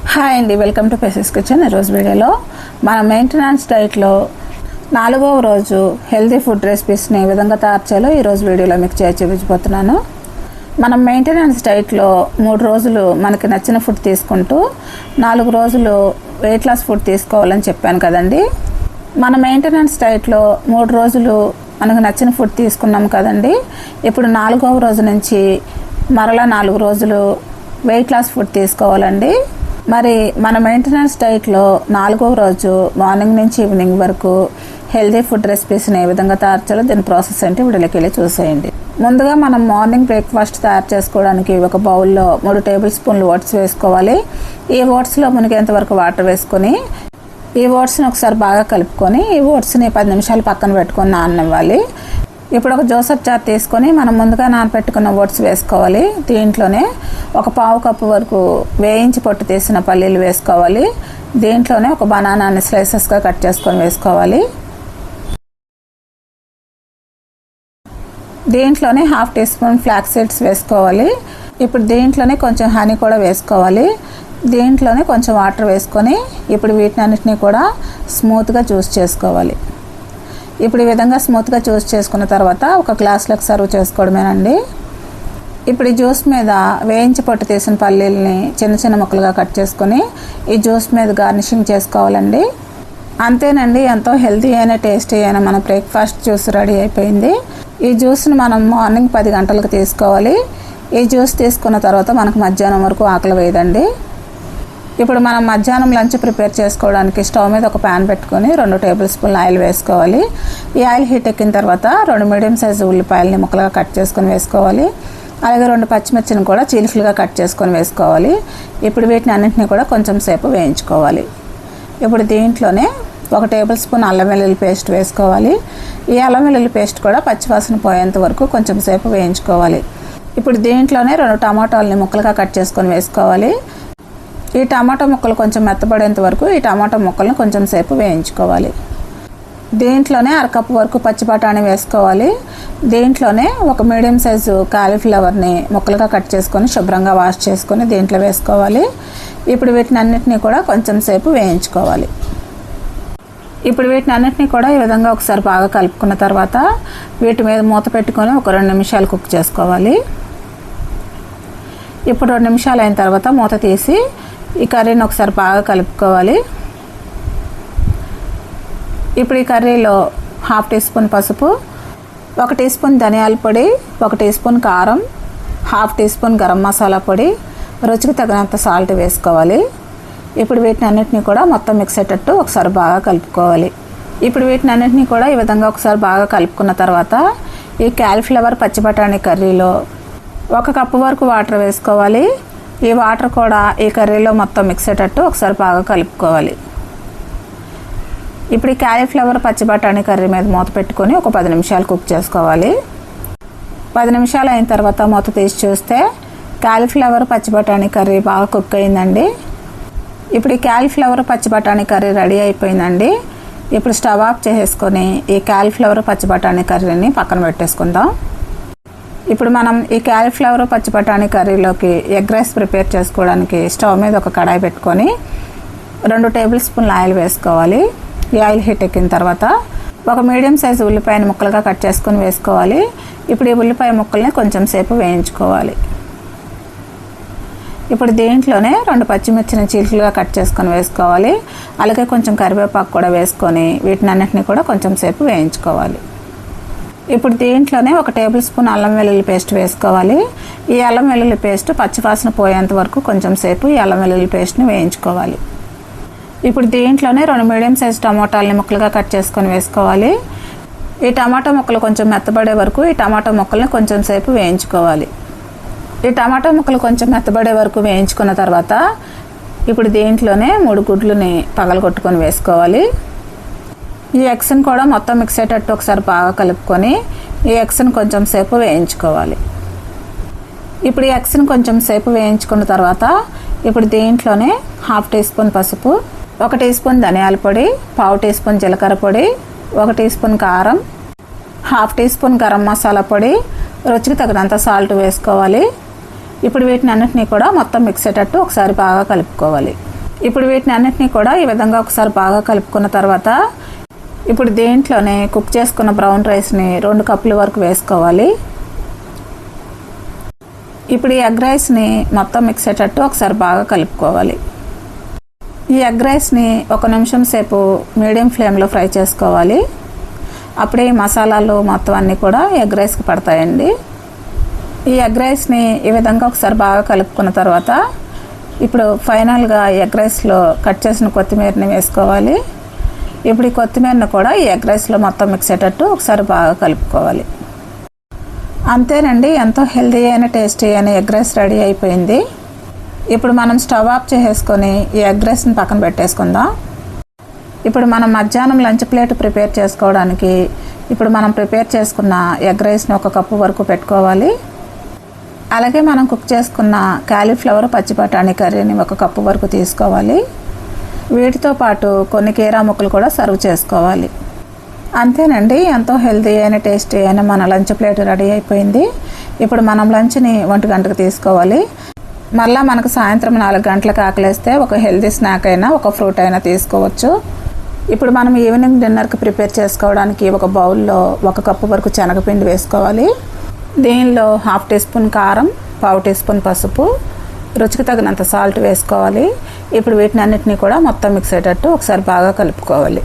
Hi అండి, welcome to పెసెస్ kitchen. ఈరోజు వీడియోలో మన మెయింటెనెన్స్ డైట్లో 4వ రోజు హెల్తీ ఫుడ్ రెసిపీస్ని ఏ విధంగా తయారు చేయాలో ఈరోజు వీడియోలో మీకు చూపించబోతున్నాను. మనం మెయింటెనెన్స్ డైట్లో 3 రోజులు మనకి నచ్చిన ఫుడ్ తీసుకుంటూ 4 రోజులు వెయిట్ లాస్ ఫుడ్ తీసుకోవాలని చెప్పాను కదండి. మన మెయింటెనెన్స్ డైట్లో 3 రోజులు మనకు నచ్చిన ఫుడ్ తీసుకున్నాం కదండి. ఇప్పుడు 4వ రోజు నుంచి మరలా 4 రోజులు వెయిట్ లాస్ ఫుడ్ తీసుకోవాలండి. మరి మన మెయింటెనెన్స్ డైట్లో 4వ రోజు మార్నింగ్ నుంచి ఈవినింగ్ వరకు హెల్తీ ఫుడ్ రెసిపీస్ని ఏ విధంగా తయారు చేయాలో దీని ప్రాసెస్ ఏంటి వీడియోకి వెళ్ళి చూసేయండి. ముందుగా మనం మార్నింగ్ బ్రేక్ఫాస్ట్ తయారు చేసుకోవడానికి ఒక బౌల్లో 3 టేబుల్ స్పూన్లు ఓట్స్ వేసుకోవాలి. ఈ ఓట్స్లో మునిగేంత వరకు వాటర్ వేసుకొని ఈ ఓట్స్ని ఒకసారి బాగా కలుపుకొని ఈ ఓట్స్ని 10 నిమిషాలు పక్కన పెట్టుకొని నాననివ్వాలి. ఇప్పుడు ఒక జ్యూసర్ జార్ తీసుకొని మనం ముందుగా నానబెట్టుకున్న ఓట్స్ వేసుకోవాలి. దీంట్లోనే ఒక 1/2 కప్పు వరకు వేయించి పొట్టు తీసిన పల్లీలు వేసుకోవాలి. దీంట్లోనే ఒక బనానాని స్లైసెస్గా కట్ చేసుకొని వేసుకోవాలి. దీంట్లోనే 1/2 టీ స్పూన్ ఫ్లాక్స్ సీడ్స్ వేసుకోవాలి. ఇప్పుడు దీంట్లోనే కొంచెం హనీ కూడా వేసుకోవాలి. దీంట్లోనే కొంచెం వాటర్ వేసుకొని ఇప్పుడు వీటినన్నిటినీ కూడా స్మూత్గా జ్యూస్ చేసుకోవాలి. ఇప్పుడు ఈ విధంగా స్మూత్గా జ్యూస్ చేసుకున్న తర్వాత ఒక గ్లాస్లోకి సర్వ్ చేసుకోవడమేనండి. ఇప్పుడు ఈ జ్యూస్ మీద వేయించి పొట్టు తీసిన పల్లీలని చిన్న చిన్న ముక్కలుగా కట్ చేసుకొని ఈ జ్యూస్ మీద గార్నిషింగ్ చేసుకోవాలండి. అంతేనండి, ఎంతో హెల్తీ అయిన టేస్టీ అయిన మన బ్రేక్ఫాస్ట్ జ్యూస్ రెడీ అయిపోయింది. ఈ జ్యూస్ని మనం మార్నింగ్ 10 గంటలకు తీసుకోవాలి. ఈ జ్యూస్ తీసుకున్న తర్వాత మనకు మధ్యాహ్నం వరకు ఆకలి వేయదండి. ఇప్పుడు మనం మధ్యాహ్నం లంచ్ ప్రిపేర్ చేసుకోవడానికి స్టవ్ మీద ఒక ప్యాన్ పెట్టుకొని 2 టేబుల్ స్పూన్ల ఆయిల్ వేసుకోవాలి. ఈ ఆయిల్ హీట్ ఎక్కిన తర్వాత 2 మీడియం సైజు ఉల్లిపాయలని ముక్కలుగా కట్ చేసుకొని వేసుకోవాలి. అలాగే 2 పచ్చిమిర్చిని కూడా చీలికలుగా కట్ చేసుకొని వేసుకోవాలి. ఇప్పుడు వీటిని అన్నింటినీ కూడా కొంచెం సేపు వేయించుకోవాలి. ఇప్పుడు దీంట్లోనే 1 టేబుల్ స్పూన్ అల్లం వెల్లుల్లి పేస్ట్ వేసుకోవాలి. ఈ అల్లం వెల్లుల్లి పేస్ట్ కూడా పచ్చివాసన పోయేంత వరకు కొంచెం సేపు వేయించుకోవాలి. ఇప్పుడు దీంట్లోనే 2 టమాటాలని ముక్కలుగా కట్ చేసుకొని వేసుకోవాలి. ఈ టమాటా ముక్కలు కొంచెం మెత్తబడేంత వరకు ఈ టమాటా ముక్కలను కొంచెం సేపు వేయించుకోవాలి. దీంట్లోనే 1/2 కప్పు వరకు పచ్చి బఠాణీ వేసుకోవాలి. దీంట్లోనే ఒక మీడియం సైజు కాలీఫ్లవర్ని ముక్కలుగా కట్ చేసుకొని శుభ్రంగా వాష్ చేసుకొని దీంట్లో వేసుకోవాలి. ఇప్పుడు వీటిని అన్నిటినీ కూడా కొంచెం సేపు వేయించుకోవాలి. ఇప్పుడు వీటిని అన్నిటినీ కూడా ఈ విధంగా ఒకసారి బాగా కలుపుకున్న తర్వాత వీటి మీద మూత పెట్టుకొని ఒక 2 నిమిషాలు కుక్ చేసుకోవాలి. ఇప్పుడు 2 నిమిషాలు అయిన తర్వాత మూత తీసి ఈ కర్రీని ఒకసారి బాగా కలుపుకోవాలి. ఇప్పుడు ఈ కర్రీలో 1/2 టీ స్పూన్ పసుపు, 1 టీ స్పూన్ ధనియాల పొడి, 1 టీ స్పూన్ కారం, 1/2 టీ స్పూన్ గరం మసాలా పొడి, రుచికి తగినంత సాల్ట్ వేసుకోవాలి. ఇప్పుడు వీటిని అన్నిటినీ కూడా మొత్తం మిక్స్ అయ్యేటట్టు ఒకసారి బాగా కలుపుకోవాలి. ఇప్పుడు వీటిని అన్నిటినీ కూడా ఈ విధంగా ఒకసారి బాగా కలుపుకున్న తర్వాత ఈ కాలీఫ్లవర్ పచ్చి బఠాణీ కర్రీలో 1 కప్పు వరకు వాటర్ వేసుకోవాలి. ఈ వాటర్ కూడా ఈ కర్రీలో మొత్తం మిక్స్ అయ్యేటట్టు ఒకసారి బాగా కలుపుకోవాలి. ఇప్పుడు ఈ కాలీఫ్లవర్ పచ్చి బఠాణీ కర్రీ మీద మూత పెట్టుకొని ఒక 10 నిమిషాలు కుక్ చేసుకోవాలి. 10 నిమిషాలు అయిన తర్వాత మూత తీసి చూస్తే కాలీఫ్లవర్ పచ్చి బఠాణీ కర్రీ బాగా కుక్ అయిందండి. ఇప్పుడు ఈ కాలీఫ్లవర్ పచ్చి బఠాణీ కర్రీ రెడీ అయిపోయిందండి. ఇప్పుడు స్టవ్ ఆఫ్ చేసేసుకొని ఈ కాలీఫ్లవర్ పచ్చి బఠాణీ కర్రీని పక్కన పెట్టేసుకుందాం. ఇప్పుడు మనం ఈ కాలీఫ్లవర్ పచ్చి బఠాణీ కర్రీలోకి ఎగ్ రైస్ ప్రిపేర్ చేసుకోవడానికి స్టవ్ మీద ఒక కడాయి పెట్టుకొని 2 టేబుల్ స్పూన్ల ఆయిల్ వేసుకోవాలి. ఈ ఆయిల్ హీట్ ఎక్కిన తర్వాత ఒక మీడియం సైజు ఉల్లిపాయని ముక్కలుగా కట్ చేసుకొని వేసుకోవాలి. ఇప్పుడు ఈ ఉల్లిపాయ ముక్కల్ని కొంచెం సేపు వేయించుకోవాలి. ఇప్పుడు దీంట్లోనే 2 పచ్చిమిర్చిని చీలికలుగా కట్ చేసుకొని వేసుకోవాలి. అలాగే కొంచెం కరివేపాకు కూడా వేసుకొని వీటిని అన్నిటిని కూడా కొంచెం సేపు వేయించుకోవాలి. ఇప్పుడు దీంట్లోనే 1 టేబుల్ స్పూన్ అల్లం వెల్లుల్లి పేస్ట్ వేసుకోవాలి. ఈ అల్లం వెల్లుల్లి పేస్ట్ పచ్చివాసన పోయేంత వరకు కొంచెం సేపు ఈ అల్లం వెల్లుల్లి పేస్ట్ని వేయించుకోవాలి. ఇప్పుడు దీంట్లోనే 2 మీడియం సైజ్ టమాటాలని ముక్కలుగా కట్ చేసుకొని వేసుకోవాలి. ఈ టమాటా ముక్కలు కొంచెం మెత్తబడే వరకు ఈ టమాటా ముక్కల్ని కొంచెం సేపు వేయించుకోవాలి. ఈ టమాటా ముక్కలు కొంచెం మెత్తబడే వరకు వేయించుకున్న తర్వాత ఇప్పుడు దీంట్లోనే 3 గుడ్లని పగలగొట్టుకొని వేసుకోవాలి. ఈ ఎగ్స్ని కూడా మొత్తం మిక్స్ అయ్యేటట్టు ఒకసారి బాగా కలుపుకొని ఈ ఎగ్స్ని కొంచెం సేపు వేయించుకోవాలి. ఇప్పుడు ఈ ఎగ్స్ని కొంచెం సేపు వేయించుకున్న తర్వాత ఇప్పుడు దీంట్లోనే 1/2 టీ స్పూన్ పసుపు, 1 టీ స్పూన్ ధనియాల పొడి, 1/2 టీ స్పూన్ జీలకర్ర పొడి, 1 టీ స్పూన్ కారం, 1/2 టీ స్పూన్ గరం మసాలా పొడి, రుచికి తగినంత సాల్ట్ వేసుకోవాలి. ఇప్పుడు వీటిని అన్నిటినీ కూడా మొత్తం మిక్స్ అయ్యేటట్టు ఒకసారి బాగా కలుపుకోవాలి. ఇప్పుడు వీటిని అన్నిటినీ కూడా ఈ విధంగా ఒకసారి బాగా కలుపుకున్న తర్వాత ఇప్పుడు దీంట్లోనే కుక్ చేసుకున్న బ్రౌన్ రైస్ని 2 కప్పుల వరకు వేసుకోవాలి. ఇప్పుడు ఈ ఎగ్ రైస్ని మొత్తం మిక్స్ అయ్యేటట్టు ఒకసారి బాగా కలుపుకోవాలి. ఈ ఎగ్ రైస్ని 1 నిమిషం సేపు మీడియం ఫ్లేమ్లో ఫ్రై చేసుకోవాలి. అప్పుడే ఈ మసాలాలు మొత్తం అన్నీ కూడా ఎగ్ రైస్కి పడతాయండి. ఈ ఎగ్ రైస్ని ఈ విధంగా ఒకసారి బాగా కలుపుకున్న తర్వాత ఇప్పుడు ఫైనల్గా ఎగ్ రైస్లో కట్ చేసిన కొత్తిమీరని వేసుకోవాలి. ఇప్పుడు ఈ కొత్తిమీరని కూడా ఈ ఎగ్ రైస్లో మొత్తం మిక్స్ అయ్యేటట్టు ఒకసారి బాగా కలుపుకోవాలి. అంతేనండి, ఎంతో హెల్తీ అయిన టేస్టీ అయిన ఎగ్ రైస్ రెడీ అయిపోయింది. ఇప్పుడు మనం స్టవ్ ఆఫ్ చేసేసుకొని ఈ ఎగ్ రైస్ని పక్కన పెట్టేసుకుందాం. ఇప్పుడు మనం మధ్యాహ్నం లంచ్ ప్లేట్ ప్రిపేర్ చేసుకోవడానికి ఇప్పుడు మనం ప్రిపేర్ చేసుకున్న ఎగ్ రైస్ని 1 కప్పు వరకు పెట్టుకోవాలి. అలాగే మనం కుక్ చేసుకున్న కాలీఫ్లవర్ పచ్చి బఠానీ కర్రీని 1 కప్పు వరకు తీసుకోవాలి. వీటితో పాటు కొన్ని కీరా ముక్కలు కూడా సర్వ్ చేసుకోవాలి. అంతేనండి, ఎంతో హెల్తీ అయిన టేస్టీ అయిన మన లంచ్ ప్లేట్ రెడీ అయిపోయింది. ఇప్పుడు మనం లంచ్ని 1 గంటకు తీసుకోవాలి. మళ్ళీ మనకు సాయంత్రం 4 గంటలకు ఆకలేస్తే ఒక హెల్తీ స్నాక్ అయినా ఒక ఫ్రూట్ అయినా తీసుకోవచ్చు. ఇప్పుడు మనం ఈవినింగ్ డిన్నర్కి ప్రిపేర్ చేసుకోవడానికి ఒక బౌల్లో 1 కప్పు వరకు శనగపిండి వేసుకోవాలి. దీనిలో 1/2 టీ స్పూన్ కారం, 1/4 టీ స్పూన్ పసుపు, రుచికి తగినంత సాల్ట్ వేసుకోవాలి. ఇప్పుడు వీటిని అన్నిటినీ కూడా మొత్తం మిక్స్ అయ్యేటట్టు ఒకసారి బాగా కలుపుకోవాలి.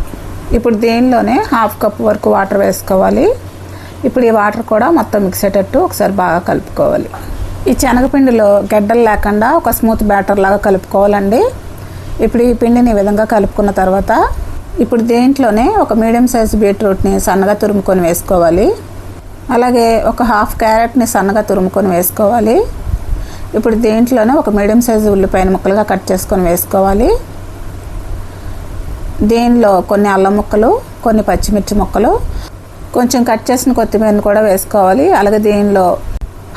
ఇప్పుడు దీనిలోనే 1/2 కప్పు వరకు వాటర్ వేసుకోవాలి. ఇప్పుడు ఈ వాటర్ కూడా మొత్తం మిక్స్ అయ్యేటట్టు ఒకసారి బాగా కలుపుకోవాలి. ఈ శనగపిండిలో గడ్డలు లేకుండా ఒక స్మూత్ బ్యాటర్ లాగా కలుపుకోవాలండి. ఇప్పుడు ఈ పిండిని ఈ విధంగా కలుపుకున్న తర్వాత ఇప్పుడు దీంట్లోనే ఒక మీడియం సైజు బీట్రూట్ని సన్నగా తురుముకొని వేసుకోవాలి. అలాగే ఒక 1/2 క్యారెట్ని సన్నగా తురుముకొని వేసుకోవాలి. ఇప్పుడు దీంట్లోనే ఒక మీడియం సైజు ఉల్లిపాయను ముక్కలుగా కట్ చేసుకొని వేసుకోవాలి. దీనిలో కొన్ని అల్లం ముక్కలు, కొన్ని పచ్చిమిర్చి ముక్కలు, కొంచెం కట్ చేసిన కొత్తిమీరని కూడా వేసుకోవాలి. అలాగే దీనిలో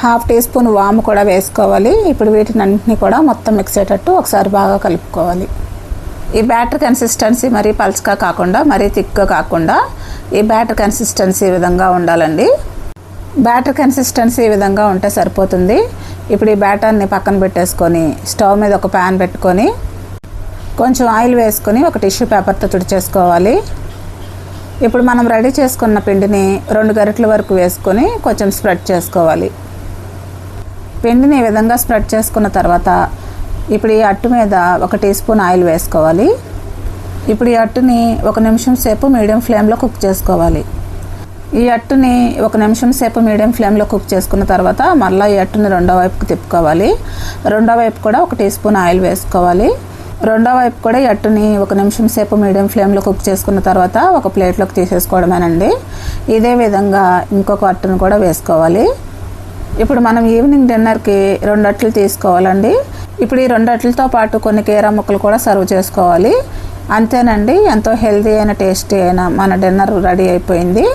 1/2 టీ స్పూన్ వాము కూడా వేసుకోవాలి. ఇప్పుడు వీటిని అన్నింటినీ కూడా మొత్తం మిక్స్ అయ్యేటట్టు ఒకసారి బాగా కలుపుకోవాలి. ఈ బ్యాటర్ కన్సిస్టెన్సీ మరీ పల్చగా కాకుండా మరీ థిక్గా కాకుండా ఈ బ్యాటర్ కన్సిస్టెన్సీ ఈ విధంగా ఉండాలండి. బ్యాటర్ కన్సిస్టెన్సీ ఈ విధంగా ఉంటే సరిపోతుంది. ఇప్పుడు ఈ బ్యాటర్ని పక్కన పెట్టేసుకొని స్టవ్ మీద ఒక ప్యాన్ పెట్టుకొని కొంచెం ఆయిల్ వేసుకొని ఒక టిష్యూ పేపర్తో తుడిచేసుకోవాలి. ఇప్పుడు మనం రెడీ చేసుకున్న పిండిని 2 గరిటెల వరకు వేసుకొని కొంచెం స్ప్రెడ్ చేసుకోవాలి. పిండిని ఈ విధంగా స్ప్రెడ్ చేసుకున్న తర్వాత ఇప్పుడు ఈ అట్టు మీద 1 టీ స్పూన్ ఆయిల్ వేసుకోవాలి. ఇప్పుడు ఈ అట్టుని 1 నిమిషం సేపు మీడియం ఫ్లేమ్లో కుక్ చేసుకోవాలి. ఈ అట్టుని 1 నిమిషం సేపు మీడియం ఫ్లేమ్లో కుక్ చేసుకున్న తర్వాత మళ్ళీ ఈ అట్టుని రెండో వైపుకి తిప్పుకోవాలి. రెండో వైపు కూడా 1 టీ స్పూన్ ఆయిల్ వేసుకోవాలి. రెండో వైపు కూడా ఈ అట్టుని 1 నిమిషం సేపు మీడియం ఫ్లేమ్లో కుక్ చేసుకున్న తర్వాత ఒక ప్లేట్లోకి తీసేసుకోవడమేనండి. ఇదే విధంగా ఇంకొక అట్టును కూడా వేసుకోవాలి. ఇప్పుడు మనం ఈవినింగ్ డిన్నర్కి 2 అట్లు తీసుకోవాలండి. ఇప్పుడు ఈ 2 అట్లతో పాటు కొన్ని కీరా ముక్కలు కూడా సర్వ్ చేసుకోవాలి. అంతేనండి, ఎంతో హెల్తీ అయిన టేస్టీ అయిన మన డిన్నర్ రెడీ అయిపోయింది.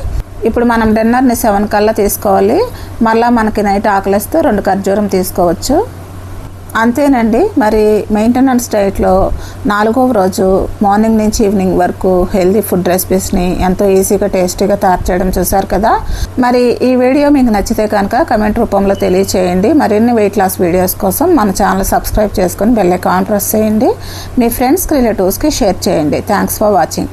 ఇప్పుడు మనం డిన్నర్ని 7 కల్లా తీసుకోవాలి. మళ్ళీ మనకి నైట్ ఆకలిస్తే 2 ఖర్జూరం తీసుకోవచ్చు. అంతేనండి, మరి మెయింటెనెన్స్ డైట్లో 4వ రోజు మార్నింగ్ నుంచి ఈవినింగ్ వరకు హెల్తీ ఫుడ్ రెసిపీస్ని ఎంతో ఈజీగా టేస్టీగా తయారు చేయడం చూసారు కదా. మరి ఈ వీడియో మీకు నచ్చితే కనుక కమెంట్ రూపంలో తెలియచేయండి. మరిన్ని వెయిట్ లాస్ వీడియోస్ కోసం మన ఛానల్ సబ్స్క్రైబ్ చేసుకొని బెల్ ఐకాన్ ప్రెస్ చేయండి. మీ ఫ్రెండ్స్కి రిలేటివ్స్కి షేర్ చేయండి. Thanks for watching.